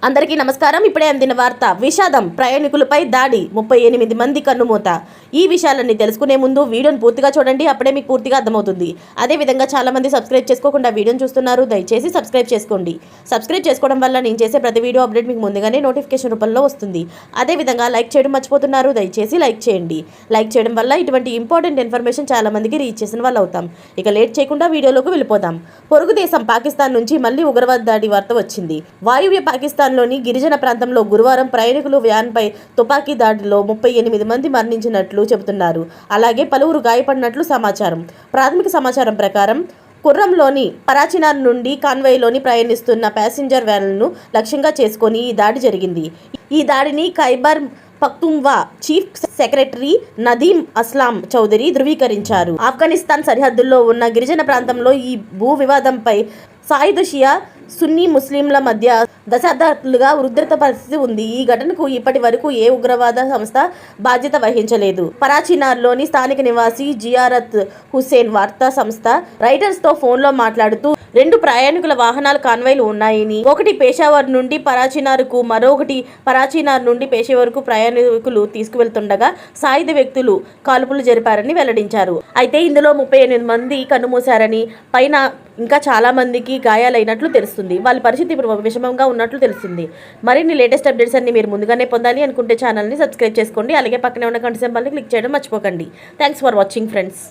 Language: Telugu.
అందరికీ నమస్కారం. ఇప్పుడే అందిన వార్త. విషాదం, ప్రయాణికులపై దాడి, 38 మంది కన్నుమూత. ఈ విషయాలన్నీ తెలుసుకునే ముందు వీడియోని పూర్తిగా చూడండి, అప్పుడే మీకు పూర్తిగా అర్థమవుతుంది. అదేవిధంగా చాలామంది సబ్స్క్రైబ్ చేసుకోకుండా వీడియోని చూస్తున్నారు, దయచేసి సబ్స్క్రైబ్ చేసుకోండి. సబ్స్క్రైబ్ చేసుకోవడం వల్ల నేను చేసే ప్రతి వీడియో అప్డేట్ మీకు ముందుగానే నోటిఫికేషన్ రూపంలో వస్తుంది. అదేవిధంగా లైక్ చేయడం మర్చిపోతున్నారు, దయచేసి లైక్ చేయండి. లైక్ చేయడం వల్ల ఇటువంటి ఇంపార్టెంట్ ఇన్ఫర్మేషన్ చాలామందికి రీచ్ చేసిన వాళ్ళు అవుతాం. ఇక లేట్ చేయకుండా వీడియోలోకి వెళ్ళిపోదాం. పొరుగు దేశం పాకిస్తాన్ నుంచి మళ్ళీ ఉగ్రవాద దాడి వార్త వచ్చింది. వాయువ్య పాకిస్తాన్లోని గిరిజన ప్రాంతంలో గురువారం ప్రయాణికులు వ్యాన్పై తుపాకీ దాడిలో 38 మంది మరణించినట్లు చెబుతున్నారు. అలాగే పలువురు గాయపడినట్లు సమాచారం. ప్రాథమిక సమాచారం ప్రకారం కుర్రంలోని పరాచినార్ నుండి కాన్వాయ్లోని ప్రయాణిస్తున్న ప్యాసింజర్ వ్యాన్లను లక్ష్యంగా చేసుకొని ఈ దాడి జరిగింది. ఈ దాడిని ఖైబర్ పఖ్తుంఖ్వా చీఫ్ సెక్రటరీ నదీమ్ అస్లాం చౌదరి ధృవీకరించారు. ఆఫ్ఘనిస్తాన్ సరిహద్దుల్లో ఉన్న గిరిజన ప్రాంతంలో ఈ భూ వివాదంపై సాయుధ షియా సున్నీ ముస్లింల మధ్య దశాబ్దాలుగా ఉధృత పరిస్థితి ఉంది. ఈ ఘటనకు ఇప్పటి వరకు ఏ ఉగ్రవాద సంస్థ బాధ్యత వహించలేదు. పరాచినార్లోని స్థానిక నివాసి జియారత్ హుస్సేన్ వార్తా సంస్థ రైటర్స్తో ఫోన్లో మాట్లాడుతూ 2 ప్రయాణికుల వాహనాల కాన్వాయ్లు ఉన్నాయని, ఒకటి పేషావర్ నుండి పరాచినార్కు, మరొకటి పరాచినార్ నుండి పేషావర్కు ప్రయాణికులు తీసుకువెళ్తుండగా సాయుధ వ్యక్తులు కాల్పులు జరిపారని వెల్లడించారు. అయితే ఇందులో 38 మంది కన్నుమూశారని, పైన ఇంకా చాలా మందికి గాయాలైనట్లు తెలుస్తుంది. వాళ్ళ పరిస్థితి ఇప్పుడు విషమంగా ఉన్నట్లు తెలిసింది. మరిన్ని లేటెస్ట్ అప్డేట్స్ అన్ని మీరు ముందుగానే పొందాలి అనుకుంటే ఛానల్ని సబ్స్క్రైబ్ చేసుకోండి. అలాగే పక్కనే ఉన్న గంట సింబల్ని క్లిక్ చేయడం మర్చిపోకండి. Thanks for watching friends.